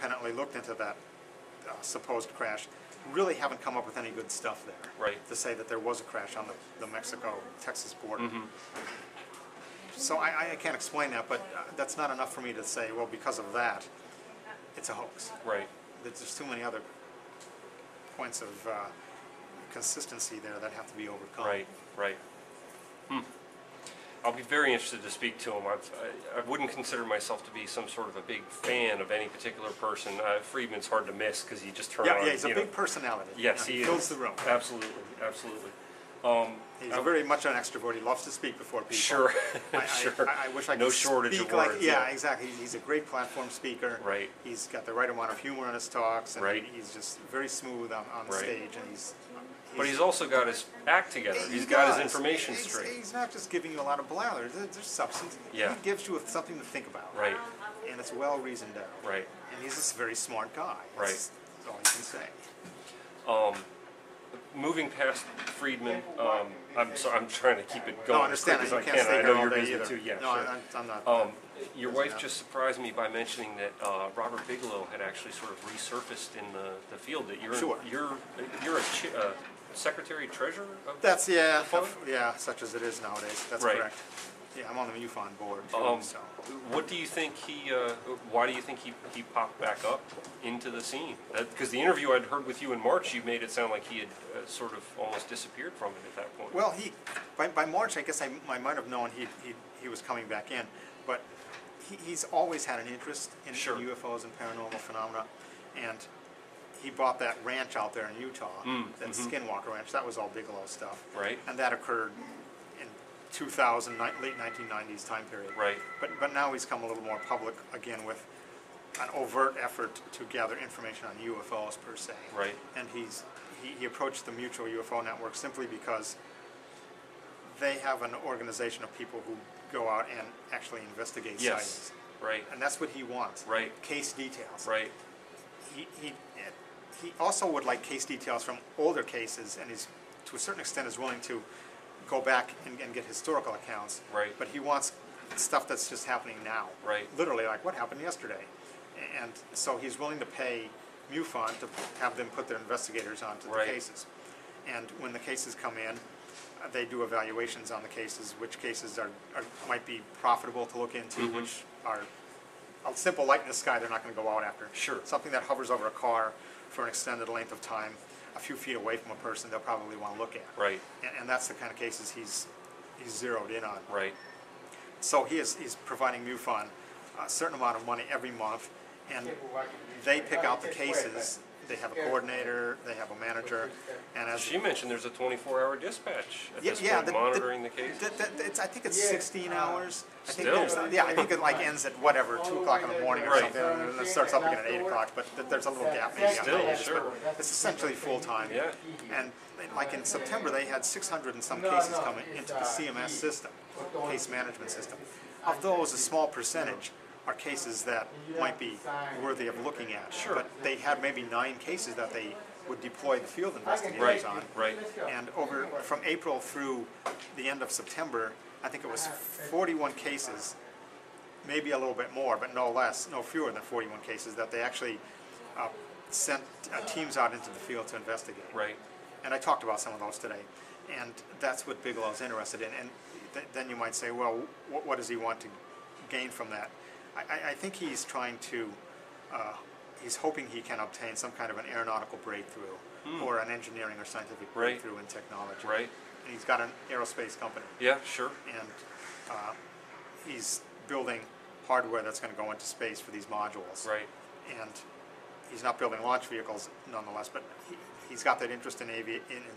independently looked into that supposed crash, really haven't come up with any good stuff there. Right. To say that there was a crash on the Mexico-Texas border. So I can't explain that, but that's not enough for me to say, well, because of that, it's a hoax. Right. There's too many other points of consistency there that have to be overcome. Right, right. I'll be very interested to speak to him. I wouldn't consider myself to be some sort of a big fan of any particular person. Friedman's hard to miss because he just turned on. Yeah, he's a big personality. Yes, he fills the room. Absolutely, absolutely. He's very much an extrovert. He loves to speak before people. Sure, sure. I wish I could no shortage speak of words. Yeah, exactly. He's a great platform speaker. Right. He's got the right amount of humor in his talks, and right. he's just very smooth on the stage. And but he's also got his act together. He's got his information straight. He's not just giving you a lot of blather. There's substance. Yeah. He gives you something to think about. Right. And it's well reasoned out. Right. And he's a very smart guy. Right. That's all you can say. Moving past Friedman, I'm trying to keep it going as quick as I can. I know you're busy too. Yeah, no, sure. I'm not. Your wife just surprised me by mentioning that Robert Bigelow had actually sort of resurfaced in the field. That you're a secretary treasurer of That's the fund? yeah, such as it is nowadays. That's right. correct. Yeah, I'm on the UFON board too. So. What do you think why do you think he popped back up into the scene? Because the interview I'd heard with you in March, you made it sound like he had sort of almost disappeared from it at that point. Well, by March, I guess I might have known he was coming back in, but he's always had an interest in UFOs and paranormal phenomena, and he bought that ranch out there in Utah, that Skinwalker Ranch. That was all Bigelow stuff. Right. And that occurred in 2000, late 1990s time period. Right. But now he's come a little more public again with an overt effort to gather information on UFOs per se. Right. And he approached the Mutual UFO Network simply because they have an organization of people who go out and actually investigate sightings. Right. And that's what he wants. Right. Case details. Right. He also would like case details from older cases, and he's, to a certain extent, is willing to go back and get historical accounts. Right. But he wants stuff that's just happening now. Right. Literally, like what happened yesterday. And so he's willing to pay MUFON to have them put their investigators onto the cases. And when the cases come in, they do evaluations on the cases, which cases might be profitable to look into, which are a simple light in the sky they're not going to go out after. Sure. Something that hovers over a car for an extended length of time, a few feet away from a person, they'll probably want to look at. Right. And that's the kind of cases he's zeroed in on. Right. So he's providing MUFON a certain amount of money every month, and they pick out the cases. They have a coordinator, they have a manager, and as she mentioned, there's a 24-hour dispatch at this point, monitoring the case. I think it's 16 hours. I think Still. I think it like ends at whatever 2 o'clock in the morning or something, and it starts up again at 8 o'clock. But there's a little gap maybe. Still, sure. But it's essentially full time. Yeah. And like in September, they had 600 and some cases coming into the CMS system, case management system. Of those, a small percentage are cases that might be worthy of looking at. Sure. But they had maybe 9 cases that they would deploy the field investigators on. Right. And from April through the end of September, I think it was 41 cases, maybe a little bit more, but no fewer than 41 cases that they actually sent teams out into the field to investigate. Right. And I talked about some of those today. And that's what Bigelow's interested in. And then you might say, well, what does he want to gain from that? I think he's trying to, he's hoping he can obtain some kind of an aeronautical breakthrough or an engineering or scientific breakthrough in technology. Right. And he's got an aerospace company. Yeah, sure. And he's building hardware that's going to go into space for these modules. Right. And he's not building launch vehicles nonetheless, but he's got that interest in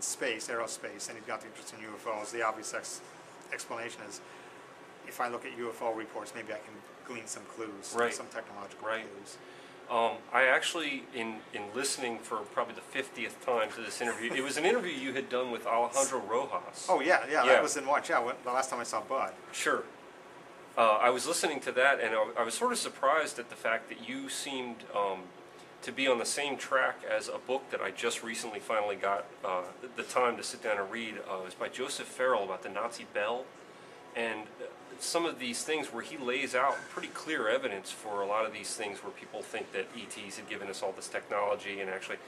space, aerospace, and he's got the interest in UFOs. The obvious explanation is, if I look at UFO reports, maybe I can glean some clues, some technological clues. I actually, in listening for probably the 50th time to this interview, it was an interview you had done with Alejandro Rojas. Oh, yeah, that was in March, the last time I saw Bud. Sure. I was listening to that, and I was sort of surprised at the fact that you seemed to be on the same track as a book that I just recently finally got the time to sit down and read. It was by Joseph Farrell about the Nazi Bell. And some of these things where he lays out pretty clear evidence for a lot of these things where people think that ETs had given us all this technology, and actually,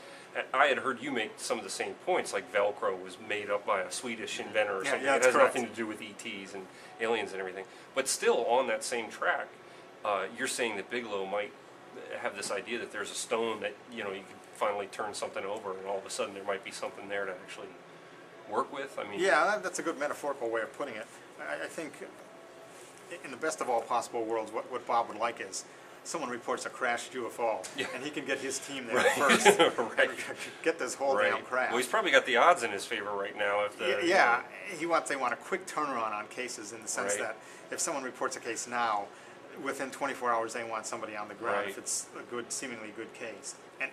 I had heard you make some of the same points, like Velcro was made up by a Swedish inventor or something. It has nothing to do with ETs and aliens and everything. But still, on that same track, you're saying that Bigelow might have this idea that there's a stone that, you know, you could finally turn something over, and all of a sudden there might be something there to actually work with. I mean, yeah, that's a good metaphorical way of putting it. I think in the best of all possible worlds, what Bob would like is someone reports a crashed UFO, and he can get his team there first. Get this whole damn crash. Well, he's probably got the odds in his favor right now. If the, they want a quick turnaround on cases, in the sense that if someone reports a case now, within 24 hours they want somebody on the ground if it's a seemingly good case. And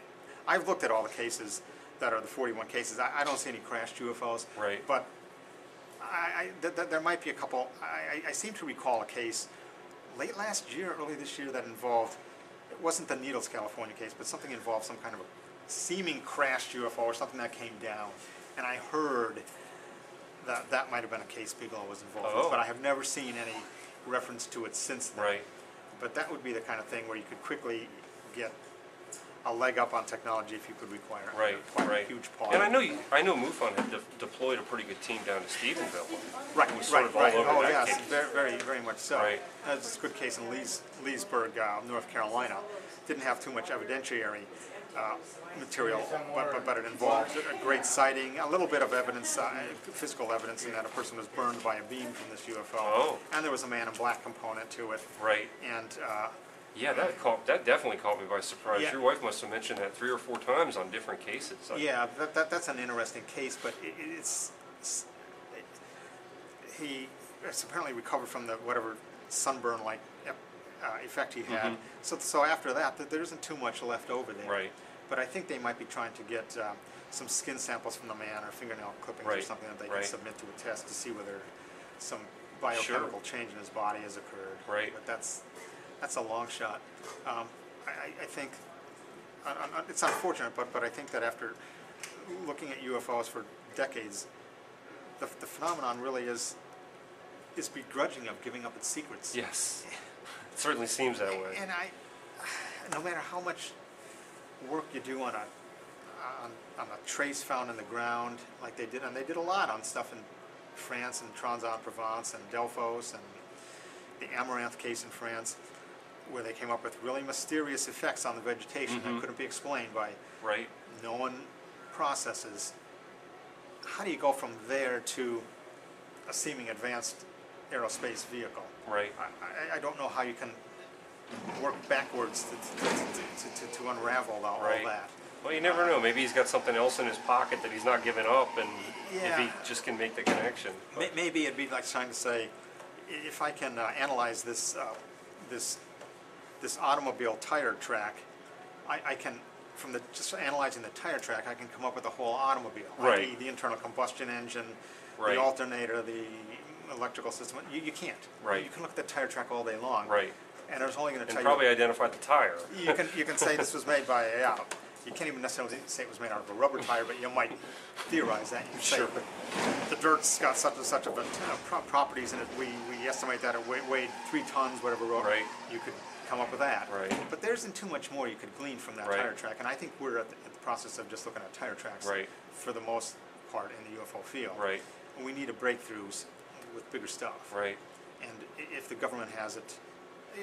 I've looked at all the cases that are the 41 cases. I don't see any crashed UFOs, but there might be a couple. I seem to recall a case late last year, early this year, that involved, it wasn't the Needles, California case, but something involved some kind of a seeming crashed UFO or something that came down. And I heard that that might have been a case Bigelow was involved with, but I have never seen any reference to it since then. But that would be the kind of thing where you could quickly get a leg up on technology if you could require a huge pause. And I know MUFON had deployed a pretty good team down to Stephenville. Oh yes, very much so. That's a good case in Leesburg, North Carolina. Didn't have too much evidentiary material, but it involved a great sighting, a little bit of evidence, physical evidence, in that a person was burned by a beam from this UFO, and there was a man in black component to it. And yeah, that definitely caught me by surprise. Your wife must have mentioned that 3 or 4 times on different cases. Yeah, that's an interesting case, but it's apparently recovered from the whatever sunburn-like effect he had. So after that, there isn't too much left over there. But I think they might be trying to get some skin samples from the man, or fingernail clippings or something that they can submit to a test to see whether some biochemical change in his body has occurred. But that's a long shot. I think it's unfortunate, but I think that after looking at UFOs for decades, the phenomenon really is begrudging of giving up its secrets. Yes, it certainly seems that way. And no matter how much work you do on a trace found in the ground, like they did, and they did a lot on stuff in France and Trans-en-Provence and Delphos and the Amaranth case in France, where they came up with really mysterious effects on the vegetation that couldn't be explained by known processes. How do you go from there to a seeming advanced aerospace vehicle? I don't know how you can work backwards to unravel all that. Well, you never know. Maybe he's got something else in his pocket that he's not giving up, and if he just can make the connection. Maybe it'd be like trying to say, if I can analyze this automobile tire track, I can, from just analyzing the tire track, I can come up with a whole automobile. i.e. the internal combustion engine, the alternator, the electrical system. You can't. You can look at the tire track all day long. And there's only going to tell you. And probably identify the tire. You can say this was made by you can't even necessarily say it was made out of a rubber tire, but you might theorize that. You can say the dirt's got such and such of properties in it. We estimate that it weighed 3 tons, whatever. You could come up with that. But there isn't too much more you could glean from that tire track. And I think we're at the process of just looking at tire tracks for the most part in the UFO field. And we need a breakthroughs with bigger stuff. And if the government has it,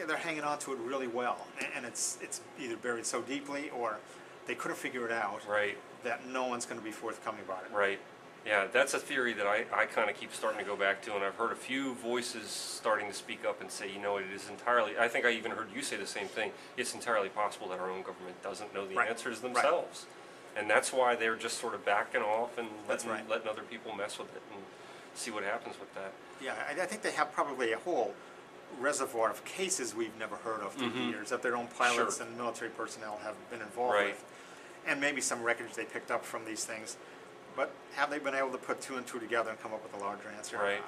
they're hanging on to it really well, and it's either buried so deeply, or they couldn't figure it out that no one's going to be forthcoming about it. Yeah, that's a theory that I kind of keep starting to go back to, and I've heard a few voices starting to speak up and say, it is entirely, I think I even heard you say the same thing, it's entirely possible that our own government doesn't know the answers themselves. And that's why they're just sort of backing off and letting other people mess with it and see what happens with that. Yeah, I think they have probably a whole reservoir of cases we've never heard of through the years, that their own pilots and military personnel have been involved with. And maybe some wreckage they picked up from these things. But have they been able to put 2 and 2 together and come up with a larger answer? I'm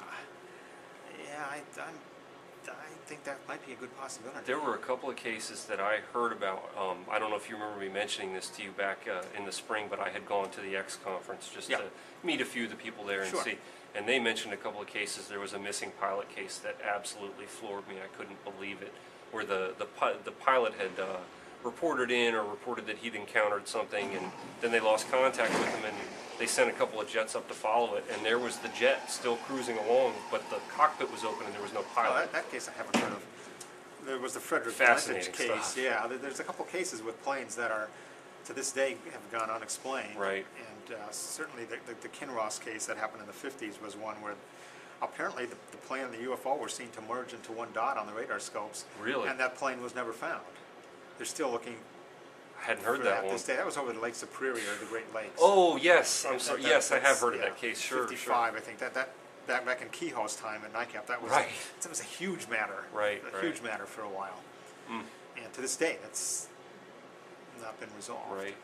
think that might be a good possibility. There were a couple of cases that I heard about. I don't know if you remember me mentioning this to you back in the spring, but I had gone to the X conference just to meet a few of the people there and see. And they mentioned a couple of cases. There was a missing pilot case that absolutely floored me. I couldn't believe it, where the pilot had reported in or reported that he'd encountered something, and then they lost contact with him, and they sent a couple of jets up to follow it, and there was the jet still cruising along, but the cockpit was open and there was no pilot. That case I haven't heard of. There was the Frederick Fascinating case. stuff. Yeah, there's a couple cases with planes that are, to this day, have gone unexplained. Right. And certainly the Kinross case that happened in the 50s was one where apparently the plane and the UFO were seen to merge into one dot on the radar scopes. Really? And that plane was never found. They're still looking. I hadn't heard for that one. This day. That was over the Lakes Superior, the Great Lakes. Oh yes, I'm sorry. Yes, I have heard of yeah, that case. Sure, 55, sure. I think that back in Kehoe's time at NICAP, that was Right. That was a huge matter. Right, a huge matter for a while. And to this day, that's not been resolved. Right.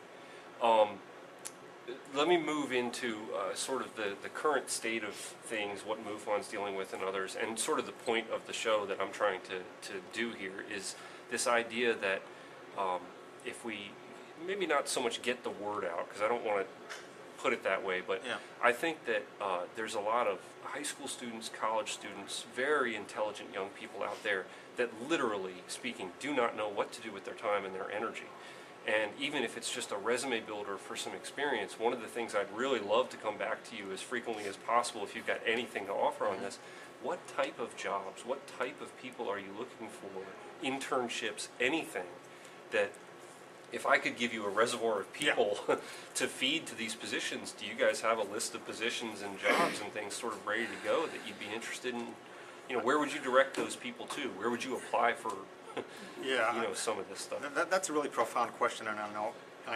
Let me move into sort of the current state of things, what MUFON's dealing with and others, and sort of the point of the show that I'm trying to do here is this idea that if we maybe not so much get the word out, because I don't want to put it that way, but I think that there's a lot of high school students, college students, very intelligent young people out there that literally speaking do not know what to do with their time and their energy. And even if it's just a resume builder for some experience, one of the things I'd really love to come back to you as frequently as possible if you've got anything to offer on this. What type of jobs, what type of people are you looking for? Internships, anything that if I could give you a reservoir of people to feed to these positions, do you guys have a list of positions and jobs and things sort of ready to go that you'd be interested in? You know, where would you direct those people to? Where would you apply for you know, some of this stuff? That's a really profound question, and I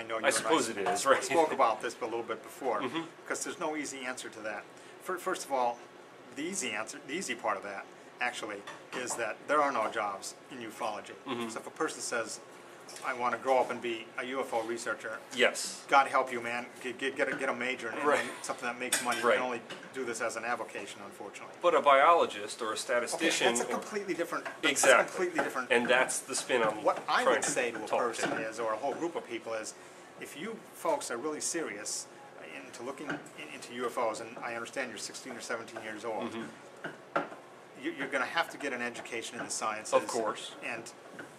know you I suppose it is, right? Spoke about this a little bit before, because there's no easy answer to that. First of all, the easy part of that, actually, is that there are no jobs in ufology. So if a person says, I want to grow up and be a UFO researcher. Yes. God help you, man. Get a major in something that makes money. You Right. can only do this as an avocation, unfortunately. But a biologist or a statistician. Okay, that's a completely different. Exactly. That's a completely different. And that's the spin I'm What I trying would say to a talk person is, or a whole group of people is, if you folks are really serious into looking into UFOs, and I understand you're 16 or 17 years old, you're going to have to get an education in the sciences. Of course. And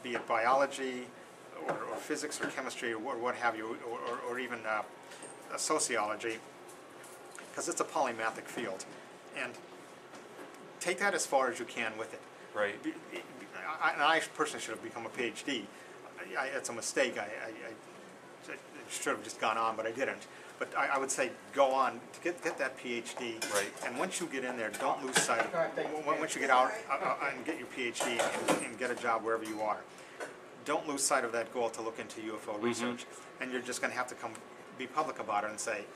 be it biology, or physics, or chemistry, or what have you, or even sociology, because it's a polymathic field. And take that as far as you can with it. Right. I personally should have become a PhD. It's a mistake. I should have just gone on, but I didn't. But I would say go on to get that PhD. Right. And once you get in there, don't lose sight of once you get out and get your PhD and get a job wherever you are. Don't lose sight of that goal to look into UFO research. And you're just going to have to be public about it and say,